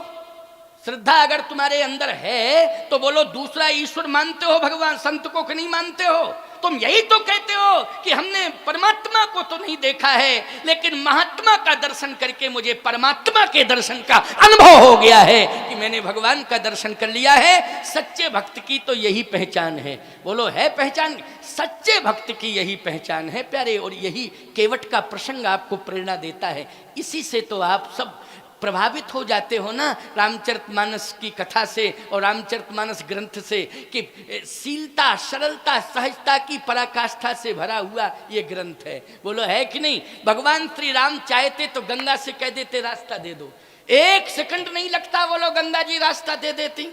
श्रद्धा अगर तुम्हारे अंदर है तो बोलो दूसरा ईश्वर मानते हो भगवान, संत को कि नहीं मानते हो? तुम यही तो कहते हो कि हमने परमात्मा को तो नहीं देखा है, लेकिन महात्मा का दर्शन करके मुझे परमात्मा के दर्शन का अनुभव हो गया है कि मैंने भगवान का दर्शन कर लिया है। सच्चे भक्त की तो यही पहचान है। बोलो है पहचान? सच्चे भक्त की यही पहचान है प्यारे। और यही केवट का प्रसंग आपको प्रेरणा देता है। इसी से तो आप सब प्रभावित हो जाते हो ना रामचरितमानस की कथा से और रामचरितमानस ग्रंथ से, कि शीलता, सरलता, सहजता की पराकाष्ठा से भरा हुआ ये ग्रंथ है। बोलो है कि नहीं? भगवान श्री राम चाहते तो गंगा से कह देते रास्ता दे दो, 1 सेकंड नहीं लगता, बोलो गंगा जी रास्ता दे देती।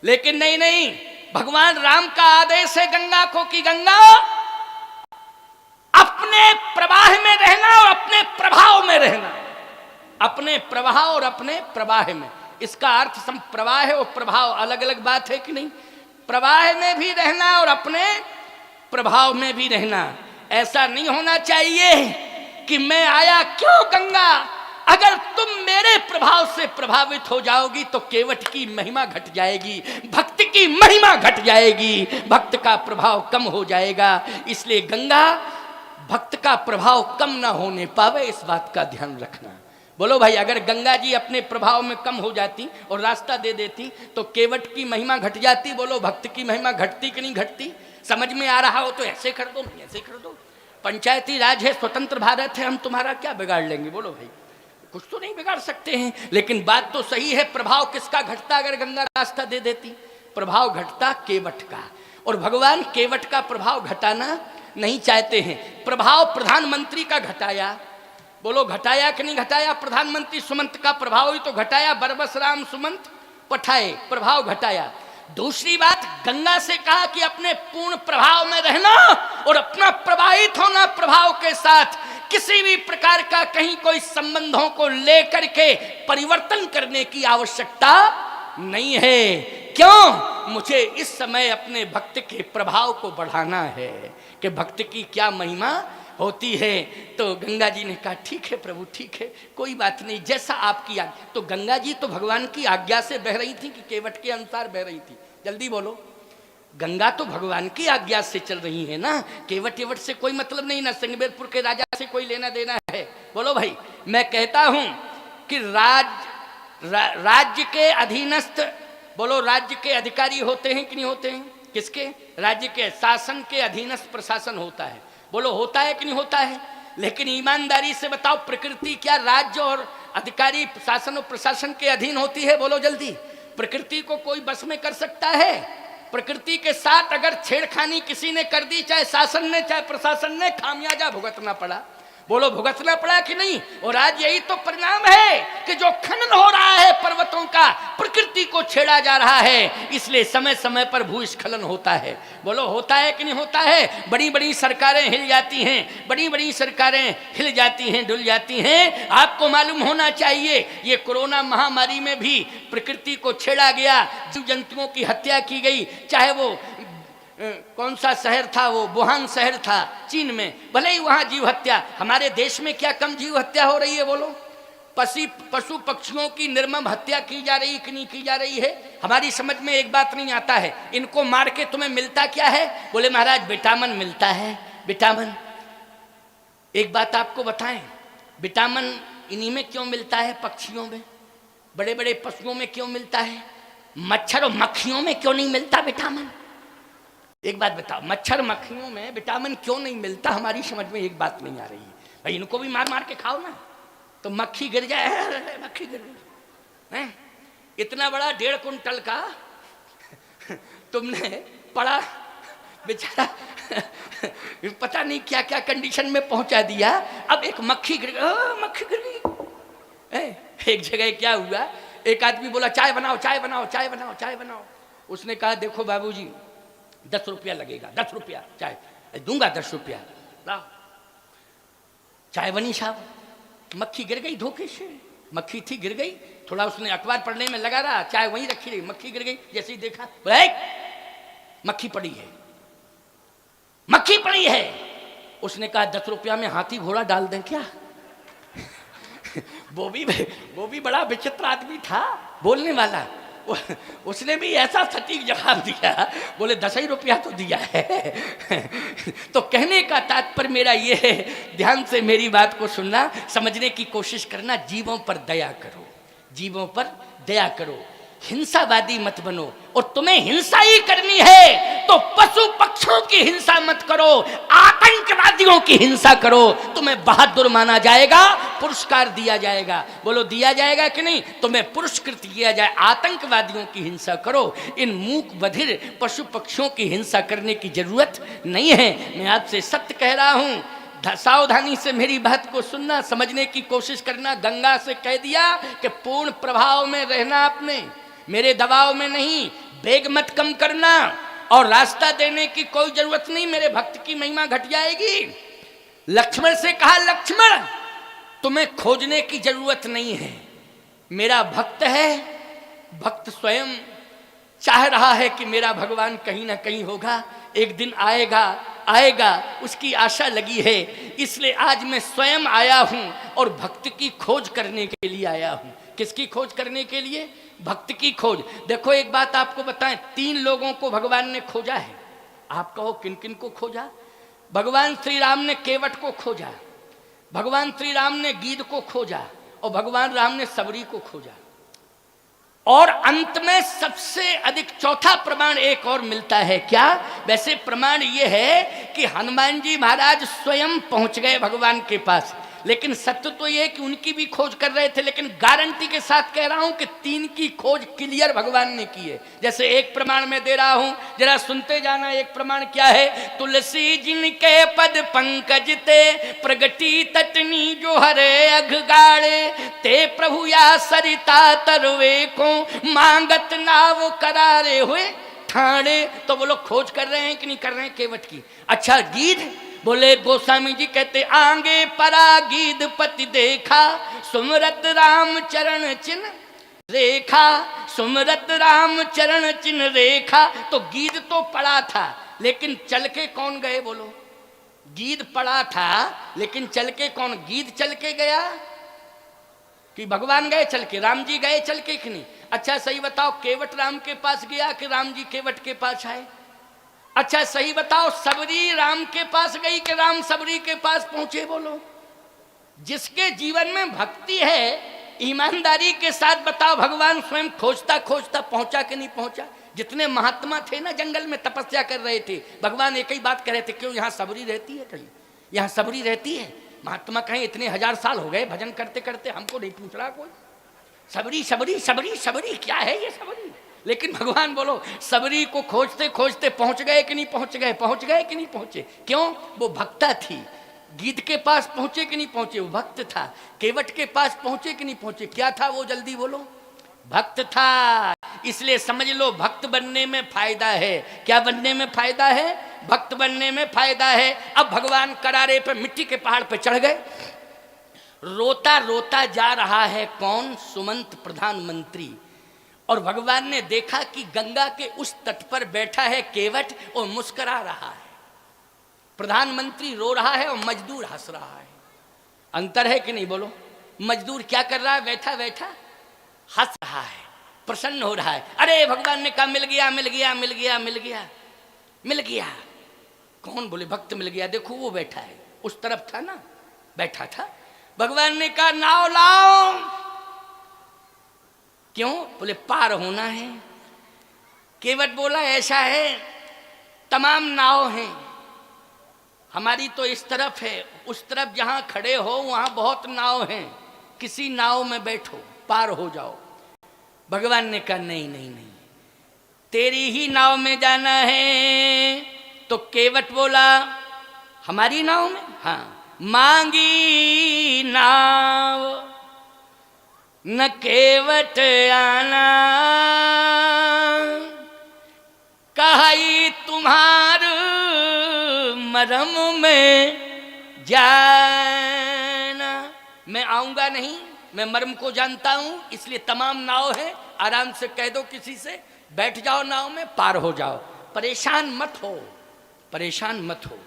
लेकिन नहीं नहीं, भगवान राम का आदेश है गंगा को कि गंगा अपने प्रवाह में रहना और अपने प्रभाव में रहना, अपने प्रवाह और अपने प्रवाह में। इसका अर्थ प्रवाह और प्रभाव अलग अलग बात है कि नहीं? प्रवाह में भी रहना और अपने प्रभाव में भी रहना। ऐसा नहीं होना चाहिए कि मैं आया क्यों गंगा, अगर तुम मेरे प्रभाव से प्रभावित हो जाओगी तो केवट की महिमा घट जाएगी, भक्त की महिमा घट जाएगी, भक्त का प्रभाव कम हो जाएगा। इसलिए गंगा भक्त का प्रभाव कम ना होने पावे, इस बात का ध्यान रखना। बोलो भाई, अगर गंगा जी अपने प्रभाव में कम हो जाती और रास्ता दे देती तो केवट की महिमा घट जाती। बोलो भक्त की महिमा घटती कि नहीं घटती? समझ में आ रहा हो तो ऐसे कर दो, नहीं ऐसे कर दो। पंचायती राज है, स्वतंत्र भारत है, हम तुम्हारा क्या बिगाड़ लेंगे? बोलो भाई, कुछ तो नहीं बिगाड़ सकते हैं। लेकिन बात तो सही है, प्रभाव किसका घटता अगर गंगा रास्ता दे देती? प्रभाव घटता केवट का। और भगवान केवट का प्रभाव घटाना नहीं चाहते हैं। प्रभाव प्रधानमंत्री का घटाया, बोलो घटाया कि नहीं घटाया? प्रधानमंत्री सुमंत का प्रभाव ही तो घटाया, बरबस राम सुमंत पठाए, प्रभाव घटाया। दूसरी बात, गंगा से कहा कि अपने पूर्ण प्रभाव में रहना और अपना प्रवाहित होना प्रभाव के साथ, किसी भी प्रकार का कहीं कोई संबंधों को लेकर के परिवर्तन करने की आवश्यकता नहीं है। क्यों? मुझे इस समय अपने भक्त के प्रभाव को बढ़ाना है कि भक्त की क्या महिमा होती है। तो गंगा जी ने कहा ठीक है प्रभु, ठीक है, कोई बात नहीं, जैसा आपकी आज्ञा। तो गंगा जी तो भगवान की आज्ञा से बह रही थी कि केवट के अनुसार बह रही थी? जल्दी बोलो। गंगा तो भगवान की आज्ञा से चल रही है ना, केवट एवट से कोई मतलब नहीं, ना संगमेरपुर के राजा से कोई लेना देना है। बोलो भाई, मैं कहता हूं कि राज्य के अधीनस्थ, बोलो, राज्य के अधिकारी होते हैं कि नहीं होते हैं? किसके? राज्य के। शासन के अधीनस्थ प्रशासन होता है। बोलो, होता है कि नहीं होता है? लेकिन ईमानदारी से बताओ, प्रकृति क्या राज्य और अधिकारी शासन और प्रशासन के अधीन होती है? बोलो जल्दी। प्रकृति को कोई बस में कर सकता है? प्रकृति के साथ अगर छेड़खानी किसी ने कर दी, चाहे शासन ने चाहे प्रशासन ने, खामियाजा भुगतना पड़ा। बोलो, भुगतना पड़ा कि नहीं? और आज यही तो परिणाम है कि जो खनन हो रहा है पर्वतों का, प्रकृति को छेड़ा जा रहा है, इसलिए समय समय पर भूस्खलन होता है। बोलो, होता है कि नहीं होता है? बड़ी बड़ी सरकारें हिल जाती हैं, बड़ी बड़ी सरकारें हिल जाती हैं, डुल जाती हैं। आपको मालूम होना चाहिए, ये कोरोना महामारी में भी प्रकृति को छेड़ा गया, जीव जंतुओं की हत्या की गई। चाहे वो कौन सा शहर था, वो वुहान शहर था चीन में, भले ही वहां जीव हत्या, हमारे देश में क्या कम जीव हत्या हो रही है? बोलो, पशु पक्षियों की निर्मम हत्या की जा रही कि नहीं की जा रही है? हमारी समझ में एक बात नहीं आता है, इनको मार के तुम्हें मिलता क्या है? बोले महाराज विटामिन मिलता है, विटामिन। एक बात आपको बताएं, विटामिन इन्हीं में क्यों मिलता है? पक्षियों में, बड़े बड़े पशुओं में क्यों मिलता है? मच्छर और मक्खियों में क्यों नहीं मिलता विटामिन? एक बात बताओ, मच्छर मक्खियों में विटामिन क्यों नहीं मिलता? हमारी समझ में एक बात नहीं आ रही है। भाई इनको भी मार मार के खाओ ना, तो मक्खी गिर जाए, मक्खी गिर जाए। इतना बड़ा 1.5 कुंटल का तुमने पड़ा, बेचारा पता नहीं क्या क्या कंडीशन में पहुंचा दिया। अब एक मक्खी गिर गई, मक्खी गिर गई। एक जगह क्या हुआ, एक आदमी बोला चाय बनाओ, चाय बनाओ, चाय बनाओ, चाय बनाओ। उसने कहा देखो बाबूजी, 10 रुपया लगेगा, 10 रुपया चाय दूंगा, 10 रुपया लाओ। चाय बनी साहब, मक्खी गिर गई धोखे से, मक्खी थी गिर गई। थोड़ा उसने अखबार पढ़ने में लगा रहा, चाय वहीं रखी रही, मक्खी गिर गई। जैसे ही देखा, मक्खी पड़ी है, मक्खी पड़ी है। उसने कहा 10 रुपया में हाथी घोड़ा डाल दें क्या? वो भी बड़ा विचित्र आदमी था, बोलने वाला। उसने भी ऐसा सटीक जवाब दिया, बोले 10 ही रुपया तो दिया है। तो कहने का तात्पर्य मेरा ये है, ध्यान से मेरी बात को सुनना, समझने की कोशिश करना। जीवों पर दया करो, जीवों पर दया करो, हिंसावादी मत बनो। और तुम्हें हिंसा ही करनी है तो पशु पक्षियों की हिंसा मत करो, आतंकवादियों की हिंसा करो। तुम्हें बहादुर माना जाएगा, पुरस्कार दिया जाएगा। बोलो, दिया जाएगा कि नहीं? तुम्हें पुरस्कृत किया जाए। आतंकवादियों की हिंसा करो, इन मूक बधिर पशु पक्षियों की हिंसा करने की जरूरत नहीं है। मैं आपसे सत्य कह रहा हूं, सावधानी से मेरी बात को सुनना, समझने की कोशिश करना। गंगा से कह दिया कि पूर्ण प्रभाव में रहना, आपने मेरे दबाव में नहीं, बेग मत कम करना, और रास्ता देने की कोई जरूरत नहीं, मेरे भक्त की महिमा घट जाएगी। लक्ष्मण से कहा, लक्ष्मण तुम्हें खोजने की जरूरत नहीं है, मेरा भक्त है, भक्त स्वयं चाह रहा है कि मेरा भगवान कहीं ना कहीं होगा, एक दिन आएगा, आएगा, उसकी आशा लगी है। इसलिए आज मैं स्वयं आया हूं और भक्त की खोज करने के लिए आया हूं। किसकी खोज करने के लिए? भक्त की खोज। देखो एक बात आपको बताएं, 3 लोगों को भगवान ने खोजा है। आप कहो किन किन को खोजा? भगवान श्री राम ने केवट को खोजा, भगवान श्री राम ने गीध को खोजा, और भगवान राम ने सबरी को खोजा। और अंत में सबसे अधिक चौथा प्रमाण एक और मिलता है। क्या? वैसे प्रमाण ये है कि हनुमान जी महाराज स्वयं पहुंच गए भगवान के पास। लेकिन सत्य तो ये है कि उनकी भी खोज कर रहे थे, लेकिन गारंटी के साथ कह रहा हूं कि 3 की खोज क्लियर भगवान ने की है। जैसे एक प्रमाण में दे रहा हूं, जरा सुनते जाना। एक प्रमाण क्या है? तुलसी जिनके पद पंकज ते प्रगटी तटनी जो हरे अघगाड़े ते प्रभु या सरिता तरवे को मांगत नाव करारे हुए ठाणे। तो वो लोग खोज कर रहे हैं कि नहीं कर रहे हैं केवट की? अच्छा गीध, बोले गोस्वामी जी कहते आगे परा गीध पति देखा सुमरत राम चरण चिन्ह रेखा, सुमरत राम चरण चिन्ह रेखा। तो गीध तो पड़ा था, लेकिन चल के कौन गए? बोलो, गीध पड़ा था लेकिन चल के कौन? गीध चल के गया कि भगवान गए चल के? राम जी गए चल के कि नहीं? अच्छा सही बताओ, केवट राम के पास गया कि राम जी केवट के पास आए? अच्छा सही बताओ, सबरी राम के पास गई कि राम सबरी के पास पहुंचे? बोलो, जिसके जीवन में भक्ति है, ईमानदारी के साथ बताओ, भगवान स्वयं खोजता खोजता पहुंचा कि नहीं पहुंचा? जितने महात्मा थे ना जंगल में तपस्या कर रहे थे, भगवान एक ही बात कह रहे थे, क्यों यहाँ सबरी रहती है? कहीं यहाँ सबरी रहती है? महात्मा कहें इतने 1000 साल हो गए भजन करते करते, हमको नहीं पूछ रहा कोई। सबरी सबरी सबरी सबरी क्या है ये सबरी? लेकिन भगवान बोलो, सबरी को खोजते खोजते पहुंच गए कि नहीं पहुंच गए? पहुंच गए कि नहीं पहुंचे? क्यों? वो भक्ता थी। गीध के पास पहुंचे कि नहीं पहुंचे? वो भक्त था। केवट के पास पहुंचे कि नहीं पहुंचे? क्या था वो? जल्दी बोलो। भक्त था। इसलिए समझ लो, भक्त बनने में फायदा है। क्या बनने में फायदा है? भक्त बनने में फायदा है। अब भगवान करारे पे मिट्टी के पहाड़ पे चढ़ गए। रोता रोता जा रहा है कौन? सुमंत प्रधानमंत्री। और भगवान ने देखा कि गंगा के उस तट पर बैठा है केवट और मुस्कुरा रहा है। प्रधानमंत्री रो रहा है और मजदूर हंस रहा है। अंतर है कि नहीं? बोलो। मजदूर क्या कर रहा है? बैठा बैठा हंस रहा है, प्रसन्न हो रहा है। अरे भगवान ने कहा मिल गया मिल गया मिल गया मिल गया मिल गया। कौन? बोले भक्त मिल गया। देखो वो बैठा है, उस तरफ था ना, बैठा था। भगवान ने कहा नाव लाओ। क्यों? बोले पार होना है। केवट बोला ऐसा है, तमाम नाव हैं, हमारी तो इस तरफ है, उस तरफ जहां खड़े हो वहां बहुत नाव हैं, किसी नाव में बैठो, पार हो जाओ। भगवान ने कहा नहीं नहीं नहीं, तेरी ही नाव में जाना है। तो केवट बोला हमारी नाव में? हाँ। मांगी नाव न केवट आना, कहाई तुम्हार मरम में जाना। मैं आऊंगा नहीं, मैं मर्म को जानता हूं, इसलिए तमाम नाव है, आराम से कह दो किसी से बैठ जाओ नाव में, पार हो जाओ, परेशान मत हो, परेशान मत हो।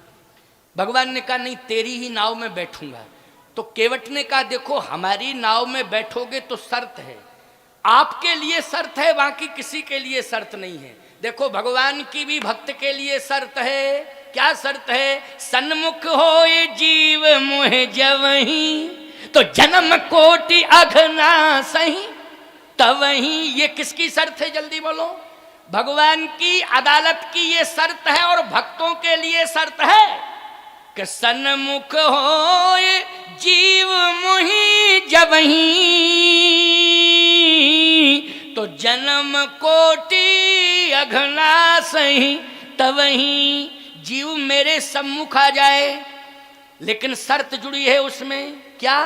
भगवान ने कहा नहीं, तेरी ही नाव में बैठूंगा। तो केवट ने कहा देखो हमारी नाव में बैठोगे तो शर्त है, आपके लिए शर्त है, बाकी किसी के लिए शर्त नहीं है। देखो भगवान की भी भक्त के लिए शर्त है। क्या शर्त है? सन्मुख होए जीव मोह जवहीं, तो जन्म कोटि अघना सही तवहीं। ये किसकी शर्त है? जल्दी बोलो। भगवान की अदालत की ये शर्त है और भक्तों के लिए शर्त है कि सन्मुख होए जीव मोहि जवहीं, तो जन्म कोटि अघना सही तवहीं। जीव मेरे सम्मुख आ जाए, लेकिन शर्त जुड़ी है उसमें। क्या?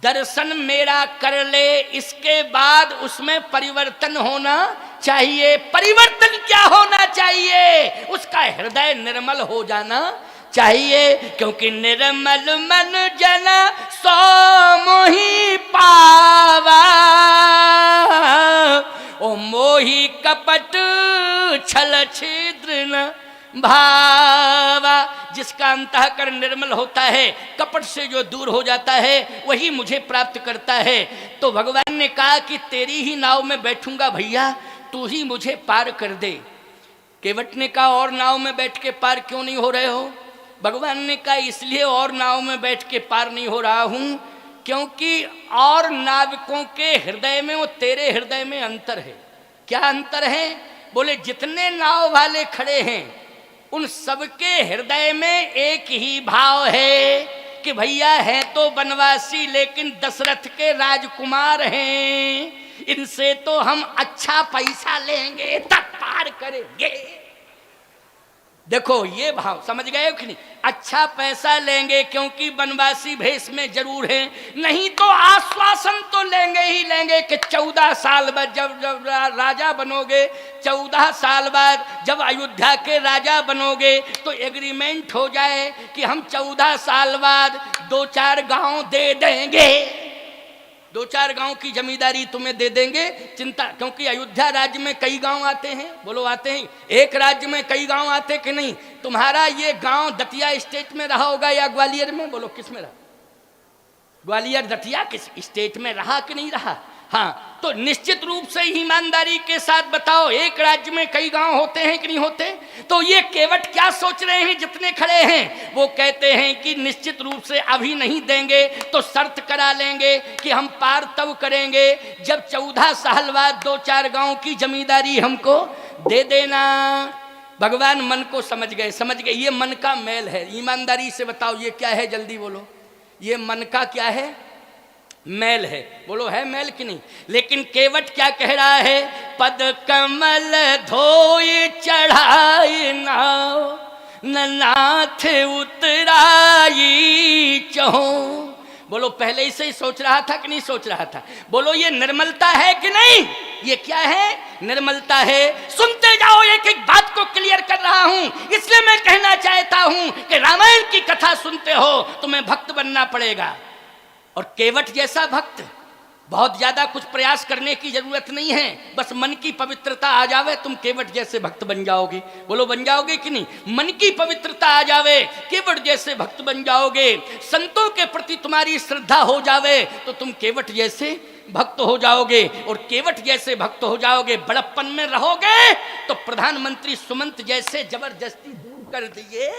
दर्शन मेरा कर ले, इसके बाद उसमें परिवर्तन होना चाहिए। परिवर्तन क्या होना चाहिए? उसका हृदय निर्मल हो जाना चाहिए, क्योंकि निर्मल मन जन सो मोहि पावा, ओ मोहि कपट छल छिद्र न भावा। जिसका अंतःकरण निर्मल होता है, कपट से जो दूर हो जाता है, वही मुझे प्राप्त करता है। तो भगवान ने कहा कि तेरी ही नाव में बैठूंगा भैया, तू ही मुझे पार कर दे। केवट ने कहा और नाव में बैठ के पार क्यों नहीं हो रहे हो? भगवान ने कहा इसलिए और नाव में बैठ के पार नहीं हो रहा हूं, क्योंकि और नाविकों के हृदय में वो तेरे हृदय में अंतर है। क्या अंतर है? बोले जितने नाव वाले खड़े हैं उन सबके हृदय में एक ही भाव है कि भैया है तो बनवासी लेकिन दशरथ के राजकुमार हैं, इनसे तो हम अच्छा पैसा लेंगे, तत्पार करेंगे। देखो ये भाव समझ गए कि नहीं? अच्छा पैसा लेंगे क्योंकि बनवासी भेष में जरूर है, नहीं तो आश्वासन तो लेंगे ही लेंगे कि 14 साल बाद जब राजा बनोगे, 14 साल बाद जब अयोध्या के राजा बनोगे तो एग्रीमेंट हो जाए कि हम 14 साल बाद 2-4 गांव दे देंगे, 2-4 गांव की जमींदारी तुम्हें दे देंगे, चिंता। क्योंकि अयोध्या राज्य में कई गांव आते हैं, बोलो आते हैं, एक राज्य में कई गांव आते कि नहीं? तुम्हारा ये गांव दतिया स्टेट में रहा होगा या ग्वालियर में? बोलो किस में रहा? ग्वालियर दतिया किस स्टेट में रहा कि नहीं रहा? हाँ, तो निश्चित रूप से ईमानदारी के साथ बताओ, एक राज्य में कई गांव होते हैं कि नहीं होते? तो ये केवट क्या सोच रहे हैं जितने खड़े हैं? वो कहते हैं कि निश्चित रूप से अभी नहीं देंगे तो शर्त करा लेंगे कि हम पार तब करेंगे जब 14 साल बाद 2-4 गांव की जमींदारी हमको दे देना। भगवान मन को समझ गए, समझ गए ये मन का मैल है। ईमानदारी से बताओ ये क्या है? जल्दी बोलो, ये मन का क्या है? मैल है। बोलो है मैल कि नहीं? लेकिन केवट क्या कह रहा है? पद कमल धोए चढ़ाई नाव, नाथ उतराई चहो। बोलो पहले ही से ही सोच रहा था कि नहीं सोच रहा था? बोलो ये निर्मलता है कि नहीं? ये क्या है? निर्मलता है। सुनते जाओ, एक एक बात को क्लियर कर रहा हूं, इसलिए मैं कहना चाहता हूं कि रामायण की कथा सुनते हो तुम्हें भक्त बनना पड़ेगा। और केवट जैसा भक्त, बहुत ज्यादा कुछ प्रयास करने की जरूरत नहीं है, बस मन की पवित्रता आ जावे, तुम केवट जैसे भक्त बन जाओगे। बोलो बन जाओगे कि नहीं? मन की पवित्रता आ जावे, केवट जैसे भक्त बन जाओगे। संतों के प्रति तुम्हारी श्रद्धा हो जावे तो तुम केवट जैसे भक्त हो जाओगे। और केवट जैसे भक्त हो जाओगे, बड़प्पन में रहोगे तो प्रधानमंत्री सुमंत जैसे जबरदस्ती दूर कर दिए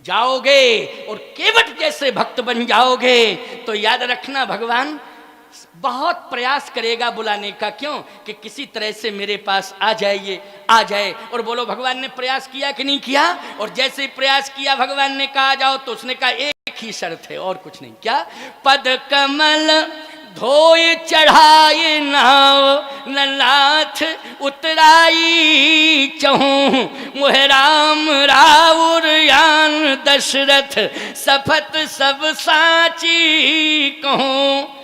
जाओगे। और केवट जैसे भक्त बन जाओगे तो याद रखना भगवान बहुत प्रयास करेगा बुलाने का। क्यों? कि किसी तरह से मेरे पास आ जाइए, आ जाए। और बोलो भगवान ने प्रयास किया कि नहीं किया? और जैसे प्रयास किया भगवान ने कहा जाओ तो उसने कहा एक ही शर्त है और कुछ नहीं। क्या? पद कमल धोए चढ़ाई नाव, नाथ उतराई चहूं। मोह राम राउर यान दशरथ, सफत सब साची कहूं।